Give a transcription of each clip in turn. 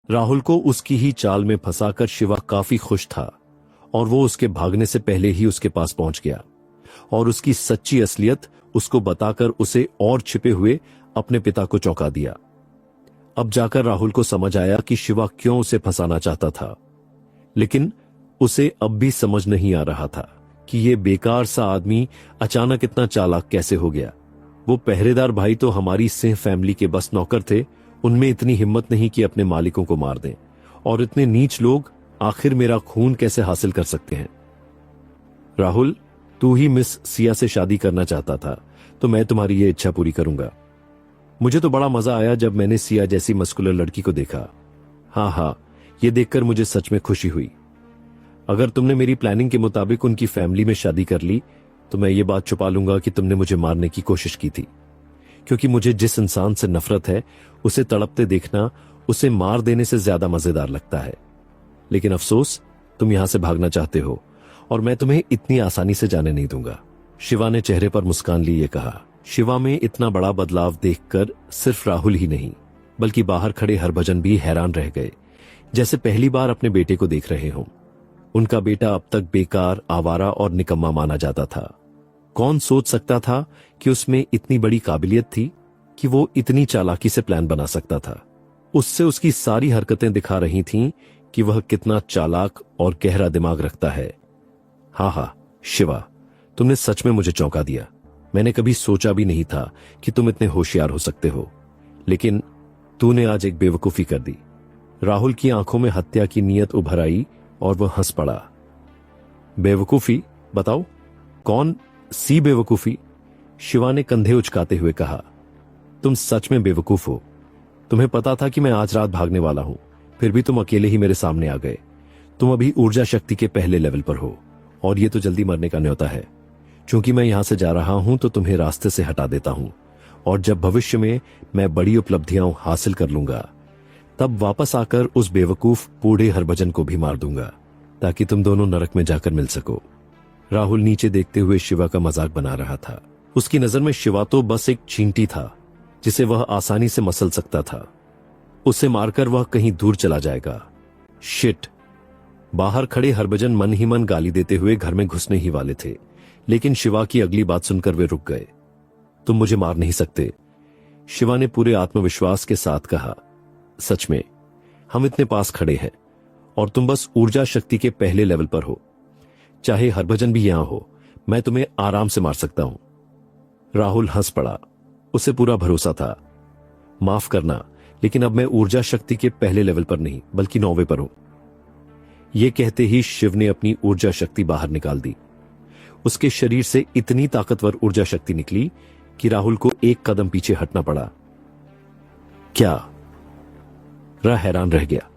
राहुल को उसकी ही चाल में फंसाकर शिवा काफी खुश था और वो उसके भागने से पहले ही उसके पास पहुंच गया और उसकी सच्ची असलियत उसको बताकर उसे और छिपे हुए अपने पिता को चौंका दिया। अब जाकर राहुल को समझ आया कि शिवा क्यों उसे फंसाना चाहता था, लेकिन उसे अब भी समझ नहीं आ रहा था कि ये बेकार सा आदमी अचानक इतना चालाक कैसे हो गया। वो पहरेदार भाई तो हमारी सिंह फैमिली के बस नौकर थे, उनमें इतनी हिम्मत नहीं कि अपने मालिकों को मार दें, और इतने नीच लोग आखिर मेरा खून कैसे हासिल कर सकते हैं। राहुल, तू ही मिस सिया से शादी करना चाहता था, तो मैं तुम्हारी ये इच्छा पूरी करूंगा। मुझे तो बड़ा मजा आया जब मैंने सिया जैसी मस्कुलर लड़की को देखा। हाँ, ये देखकर मुझे सच में खुशी हुई। अगर तुमने मेरी प्लानिंग के मुताबिक उनकी फैमिली में शादी कर ली तो मैं ये बात छुपा लूंगा कि तुमने मुझे मारने की कोशिश की थी, क्योंकि मुझे जिस इंसान से नफरत है उसे तड़पते देखना उसे मार देने से ज्यादा मजेदार लगता है। लेकिन अफसोस, तुम यहां से भागना चाहते हो और मैं तुम्हें इतनी आसानी से जाने नहीं दूंगा। शिवा ने चेहरे पर मुस्कान लिए कहा। शिवा में इतना बड़ा बदलाव देखकर सिर्फ राहुल ही नहीं बल्कि बाहर खड़े हरभजन भी हैरान रह गए, जैसे पहली बार अपने बेटे को देख रहे हों। उनका बेटा अब तक बेकार, आवारा और निकम्मा माना जाता था। कौन सोच सकता था कि उसमें इतनी बड़ी काबिलियत थी कि वो इतनी चालाकी से प्लान बना सकता था। उससे उसकी सारी हरकतें दिखा रही थीं कि वह कितना चालाक और गहरा दिमाग रखता है। हाँ, शिवा, तुमने सच में मुझे चौंका दिया। मैंने कभी सोचा भी नहीं था कि तुम इतने होशियार हो सकते हो, लेकिन तूने आज एक बेवकूफी कर दी। राहुल की आंखों में हत्या की नीयत उभर आई और वह हंस पड़ा। बेवकूफी? बताओ, कौन सी बेवकूफी? शिवा ने कंधे उचकाते हुए कहा। तुम सच में बेवकूफ हो। तुम्हें पता था कि मैं आज रात भागने वाला हूं, फिर भी तुम अकेले ही मेरे सामने आ गए। तुम अभी ऊर्जा शक्ति के पहले लेवल पर हो और ये तो जल्दी मरने का न्योता है। चूंकि मैं यहां से जा रहा हूं तो तुम्हें रास्ते से हटा देता हूं, और जब भविष्य में मैं बड़ी उपलब्धियां हासिल कर लूंगा तब वापस आकर उस बेवकूफ बूढ़े हरभजन को भी मार दूंगा, ताकि तुम दोनों नरक में जाकर मिल सको। राहुल नीचे देखते हुए शिवा का मजाक बना रहा था। उसकी नजर में शिवा तो बस एक चींटी था जिसे वह आसानी से मसल सकता था। उसे मारकर वह कहीं दूर चला जाएगा। शिट! बाहर खड़े हरभजन मन ही मन गाली देते हुए घर में घुसने ही वाले थे, लेकिन शिवा की अगली बात सुनकर वे रुक गए। तुम मुझे मार नहीं सकते, शिवा ने पूरे आत्मविश्वास के साथ कहा। सच में, हम इतने पास खड़े हैं और तुम बस ऊर्जा शक्ति के पहले लेवल पर हो। चाहे हरभजन भी यहां हो, मैं तुम्हें आराम से मार सकता हूं। राहुल हंस पड़ा। उसे पूरा भरोसा था। माफ करना, लेकिन अब मैं ऊर्जा शक्ति के पहले लेवल पर नहीं बल्कि 9वें पर हूं। यह कहते ही शिव ने अपनी ऊर्जा शक्ति बाहर निकाल दी। उसके शरीर से इतनी ताकतवर ऊर्जा शक्ति निकली कि राहुल को एक कदम पीछे हटना पड़ा। क्या? राह हैरान रह गया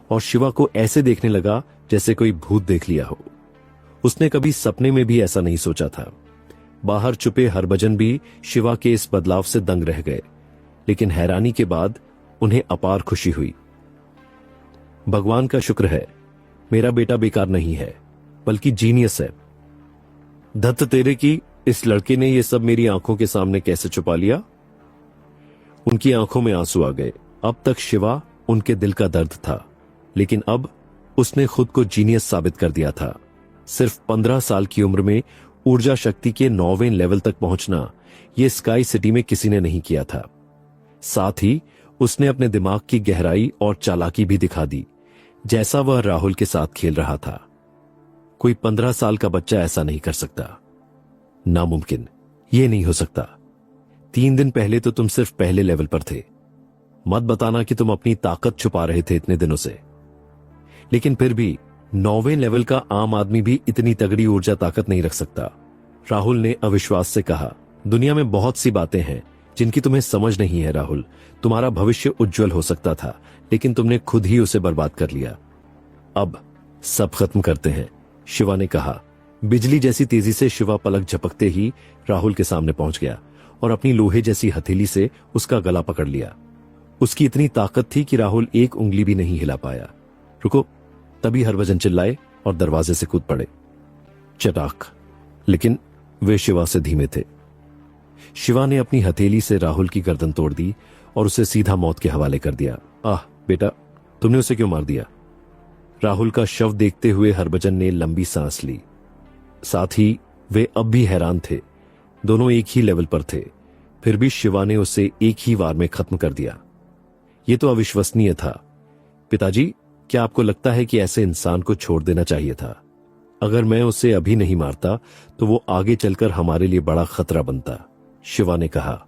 और शिवा को ऐसे देखने लगा जैसे कोई भूत देख लिया हो। उसने कभी सपने में भी ऐसा नहीं सोचा था। बाहर छुपे हरभजन भी शिवा के इस बदलाव से दंग रह गए, लेकिन हैरानी के बाद उन्हें अपार खुशी हुई। भगवान का शुक्र है, मेरा बेटा बेकार नहीं है बल्कि जीनियस है। धत्त तेरे की, इस लड़के ने यह सब मेरी आंखों के सामने कैसे छुपा लिया? उनकी आंखों में आंसू आ गए। अब तक शिवा उनके दिल का दर्द था, लेकिन अब उसने खुद को जीनियस साबित कर दिया था। सिर्फ 15 साल की उम्र में ऊर्जा शक्ति के 9वें लेवल तक पहुंचना यह स्काई सिटी में किसी ने नहीं किया था। साथ ही उसने अपने दिमाग की गहराई और चालाकी भी दिखा दी, जैसा वह राहुल के साथ खेल रहा था। कोई 15 साल का बच्चा ऐसा नहीं कर सकता। नामुमकिन, यह नहीं हो सकता। 3 दिन पहले तो तुम सिर्फ पहले लेवल पर थे। मत बताना कि तुम अपनी ताकत छुपा रहे थे इतने दिनों से। लेकिन फिर भी 9वें लेवल का आम आदमी भी इतनी तगड़ी ऊर्जा ताकत नहीं रख सकता, राहुल ने अविश्वास से कहा। दुनिया में बहुत सी बातें हैं जिनकी तुम्हें समझ नहीं है राहुल। तुम्हारा भविष्य उज्जवल हो सकता था, लेकिन तुमने खुद ही उसे बर्बाद कर लिया। अब सब खत्म करते हैं, शिवा ने कहा। बिजली जैसी तेजी से शिवा पलक झपकते ही राहुल के सामने पहुंच गया और अपनी लोहे जैसी हथेली से उसका गला पकड़ लिया। उसकी इतनी ताकत थी कि राहुल एक उंगली भी नहीं हिला पाया। रुको! तभी हरभजन चिल्लाए और दरवाजे से कूद पड़े। चटाक! लेकिन वे शिवा से धीमे थे। शिवा ने अपनी हथेली से राहुल की गर्दन तोड़ दी और उसे सीधा मौत के हवाले कर दिया। आह बेटा, तुमने उसे क्यों मार दिया? राहुल का शव देखते हुए हरभजन ने लंबी सांस ली। साथ ही वे अब भी हैरान थे। दोनों एक ही लेवल पर थे, फिर भी शिवा ने उसे एक ही वार में खत्म कर दिया। यह तो अविश्वसनीय था। पिताजी, क्या आपको लगता है कि ऐसे इंसान को छोड़ देना चाहिए था? अगर मैं उसे अभी नहीं मारता तो वो आगे चलकर हमारे लिए बड़ा खतरा बनता, शिवा ने कहा।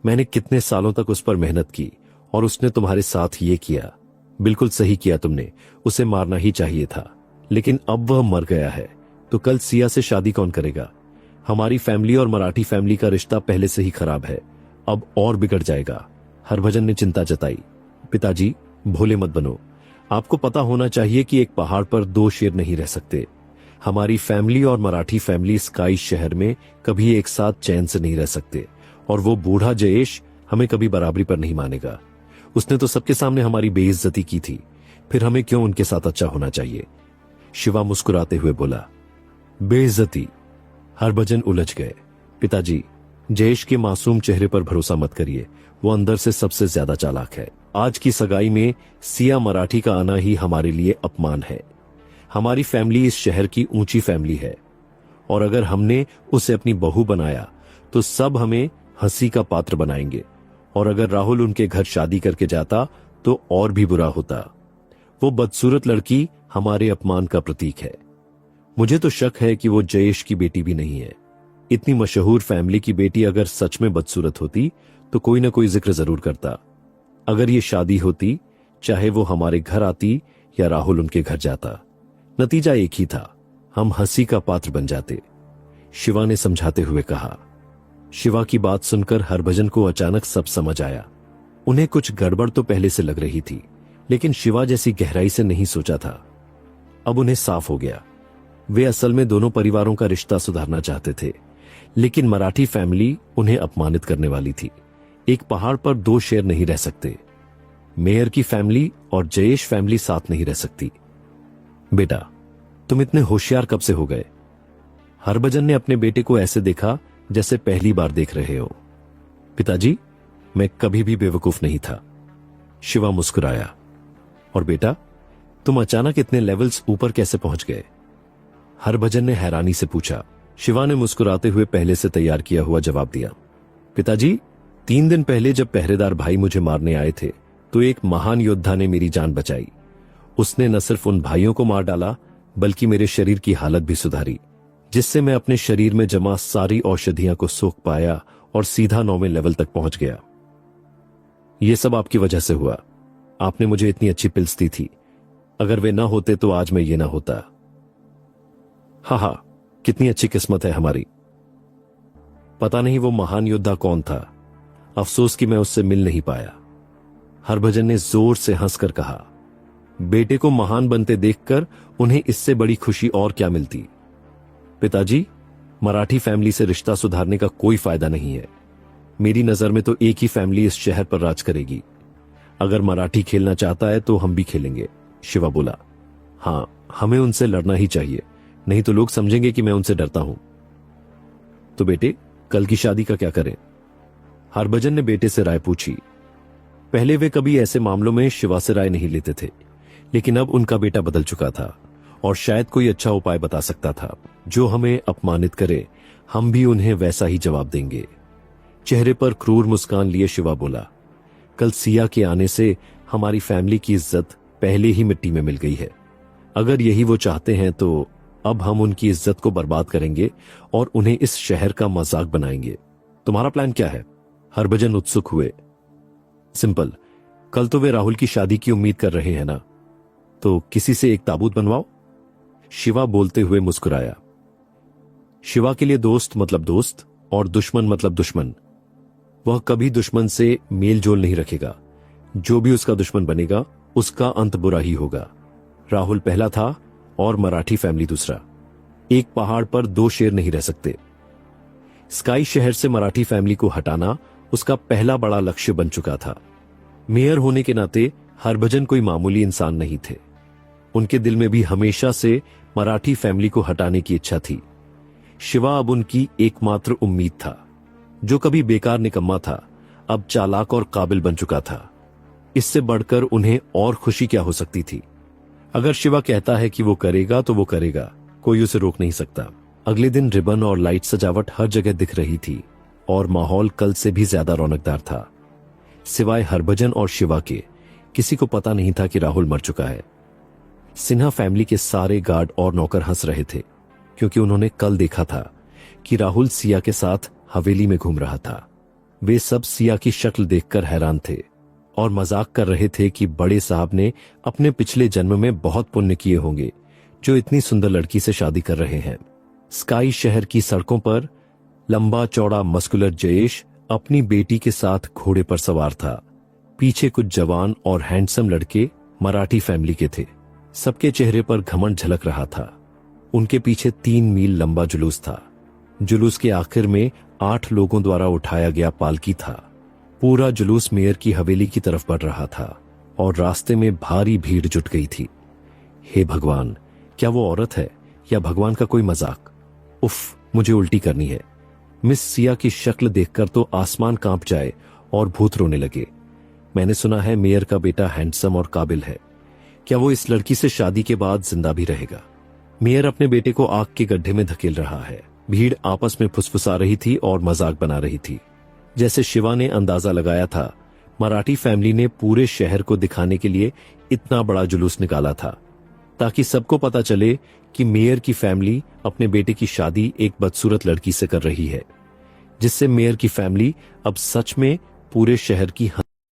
मैंने कितने सालों तक उस पर मेहनत की और उसने तुम्हारे साथ ये किया। बिल्कुल सही किया तुमने, उसे मारना ही चाहिए था। लेकिन अब वह मर गया है तो कल सिया से शादी कौन करेगा? हमारी फैमिली और मराठी फैमिली का रिश्ता पहले से ही खराब है, अब और बिगड़ जाएगा, हरभजन ने चिंता जताई। पिताजी, भोले मत बनो। आपको पता होना चाहिए कि एक पहाड़ पर दो शेर नहीं रह सकते। हमारी फैमिली और मराठी फैमिली स्काई शहर में कभी एक साथ चैन से नहीं रह सकते, और वो बूढ़ा जयेश हमें कभी बराबरी पर नहीं मानेगा। उसने तो सबके सामने हमारी बेइज्जती की थी, फिर हमें क्यों उनके साथ अच्छा होना चाहिए? शिवा मुस्कुराते हुए बोला। बेइज्जती? हरभजन उलझ गए। पिताजी, जयेश के मासूम चेहरे पर भरोसा मत करिए, वो अंदर से सबसे ज्यादा चालाक है। आज की सगाई में सिया मराठी का आना ही हमारे लिए अपमान है। हमारी फैमिली इस शहर की ऊंची फैमिली है, और अगर हमने उसे अपनी बहू बनाया तो सब हमें हंसी का पात्र बनाएंगे, और अगर राहुल उनके घर शादी करके जाता तो और भी बुरा होता। वो बदसूरत लड़की हमारे अपमान का प्रतीक है। मुझे तो शक है कि वो जयेश की बेटी भी नहीं है। इतनी मशहूर फैमिली की बेटी अगर सच में बदसूरत होती तो कोई ना कोई जिक्र जरूर करता। अगर ये शादी होती, चाहे वो हमारे घर आती या राहुल उनके घर जाता, नतीजा एक ही था, हम हंसी का पात्र बन जाते, शिवा ने समझाते हुए कहा। शिवा की बात सुनकर हरभजन को अचानक सब समझ आया। उन्हें कुछ गड़बड़ तो पहले से लग रही थी, लेकिन शिवा जैसी गहराई से नहीं सोचा था। अब उन्हें साफ हो गया। वे असल में दोनों परिवारों का रिश्ता सुधारना चाहते थे, लेकिन मराठी फैमिली उन्हें अपमानित करने वाली थी। एक पहाड़ पर दो शेर नहीं रह सकते। मेयर की फैमिली और जयेश फैमिली साथ नहीं रह सकती। बेटा, तुम इतने होशियार कब से हो गए? हरभजन ने अपने बेटे को ऐसे देखा जैसे पहली बार देख रहे हो। पिताजी, मैं कभी भी बेवकूफ नहीं था, शिवा मुस्कुराया। और बेटा, तुम अचानक इतने लेवल्स ऊपर कैसे पहुंच गए? हरभजन ने हैरानी से पूछा। शिवा ने मुस्कुराते हुए पहले से तैयार किया हुआ जवाब दिया। पिताजी, 3 दिन पहले जब पहरेदार भाई मुझे मारने आए थे तो एक महान योद्धा ने मेरी जान बचाई। उसने न सिर्फ उन भाइयों को मार डाला, बल्कि मेरे शरीर की हालत भी सुधारी, जिससे मैं अपने शरीर में जमा सारी औषधियां को सोख पाया और सीधा 9वें लेवल तक पहुंच गया। यह सब आपकी वजह से हुआ। आपने मुझे इतनी अच्छी पिल्स दी थी। अगर वे ना होते तो आज मैं ये ना होता। हा, कितनी अच्छी किस्मत है हमारी। पता नहीं वो महान योद्धा कौन था। अफसोस कि मैं उससे मिल नहीं पाया, हरभजन ने जोर से हंसकर कहा। बेटे को महान बनते देखकर उन्हें इससे बड़ी खुशी और क्या मिलती? पिताजी, मराठी फैमिली से रिश्ता सुधारने का कोई फायदा नहीं है। मेरी नजर में तो एक ही फैमिली इस शहर पर राज करेगी। अगर मराठी खेलना चाहता है तो हम भी खेलेंगे, शिवा बोला। हाँ, हमें उनसे लड़ना ही चाहिए, नहीं तो लोग समझेंगे कि मैं उनसे डरता हूं। तो बेटे, कल की शादी का क्या करें? हरभजन ने बेटे से राय पूछी। पहले वे कभी ऐसे मामलों में शिवा से राय नहीं लेते थे, लेकिन अब उनका बेटा बदल चुका था और शायद कोई अच्छा उपाय बता सकता था। जो हमें अपमानित करे, हम भी उन्हें वैसा ही जवाब देंगे। चेहरे पर क्रूर मुस्कान लिए शिवा बोला। कल सिया के आने से हमारी फैमिली की इज्जत पहले ही मिट्टी में मिल गई है। अगर यही वो चाहते हैं तो अब हम उनकी इज्जत को बर्बाद करेंगे और उन्हें इस शहर का मजाक बनाएंगे। तुम्हारा प्लान क्या है? हरभजन उत्सुक हुए। सिंपल, कल तो वे राहुल की शादी की उम्मीद कर रहे हैं ना, तो किसी से एक ताबूत बनवाओ, शिवा बोलते हुए मुस्कुराया। शिवा के लिए दोस्त मतलब दोस्त और दुश्मन मतलब दुश्मन। वह कभी दुश्मन से मेल जोल नहीं रखेगा। जो भी उसका दुश्मन बनेगा उसका अंत बुरा ही होगा। राहुल पहला था और मराठी फैमिली दूसरा। एक पहाड़ पर दो शेर नहीं रह सकते। स्काई शहर से मराठी फैमिली को हटाना उसका पहला बड़ा लक्ष्य बन चुका था। मेयर होने के नाते हरभजन कोई मामूली इंसान नहीं थे। उनके दिल में भी हमेशा से मराठी फैमिली को हटाने की इच्छा थी। शिवा अब उनकी एकमात्र उम्मीद था। जो कभी बेकार निकम्मा था, अब चालाक और काबिल बन चुका था। इससे बढ़कर उन्हें और खुशी क्या हो सकती थी। अगर शिवा कहता है कि वो करेगा तो वो करेगा, कोई उसे रोक नहीं सकता। अगले दिन रिबन और लाइट सजावट हर जगह दिख रही थी और माहौल कल से भी ज्यादा रौनकदार था। सिवाय हरभजन और शिवा के किसी को पता नहीं था कि राहुल मर चुका है। सिन्हा फैमिली के सारे गार्ड और नौकर हंस रहे थे क्योंकि उन्होंने कल देखा था कि राहुल सिया के साथ हवेली में घूम रहा था। वे सब सिया की शक्ल देखकर हैरान थे और मजाक कर रहे थे कि बड़े साहब ने अपने पिछले जन्म में बहुत पुण्य किए होंगे जो इतनी सुंदर लड़की से शादी कर रहे हैं। स्काई शहर की सड़कों पर लंबा चौड़ा मस्कुलर जयेश अपनी बेटी के साथ घोड़े पर सवार था। पीछे कुछ जवान और हैंडसम लड़के मराठी फैमिली के थे। सबके चेहरे पर घमंड झलक रहा था। उनके पीछे 3 मील लंबा जुलूस था। जुलूस के आखिर में 8 लोगों द्वारा उठाया गया पालकी था। पूरा जुलूस मेयर की हवेली की तरफ बढ़ रहा था और रास्ते में भारी भीड़ जुट गई थी। हे भगवान, क्या वो औरत है या भगवान का कोई मजाक? उफ, मुझे उल्टी करनी है। मिस सिया की शक्ल देखकर तो आसमान कांप जाए और भूत रोने लगे। मैंने सुना है मेयर का बेटा हैंडसम और काबिल है। क्या वो इस लड़की से शादी के बाद जिंदा भी रहेगा? मेयर अपने बेटे को आग के गड्ढे में धकेल रहा है। भीड़ आपस में फुसफुसा रही थी और मजाक बना रही थी। जैसे शिवा ने अंदाजा लगाया था, मराठी फैमिली ने पूरे शहर को दिखाने के लिए इतना बड़ा जुलूस निकाला था ताकि सबको पता चले कि मेयर की फैमिली अपने बेटे की शादी एक बदसूरत लड़की से कर रही है, जिससे मेयर की फैमिली अब सच में पूरे शहर की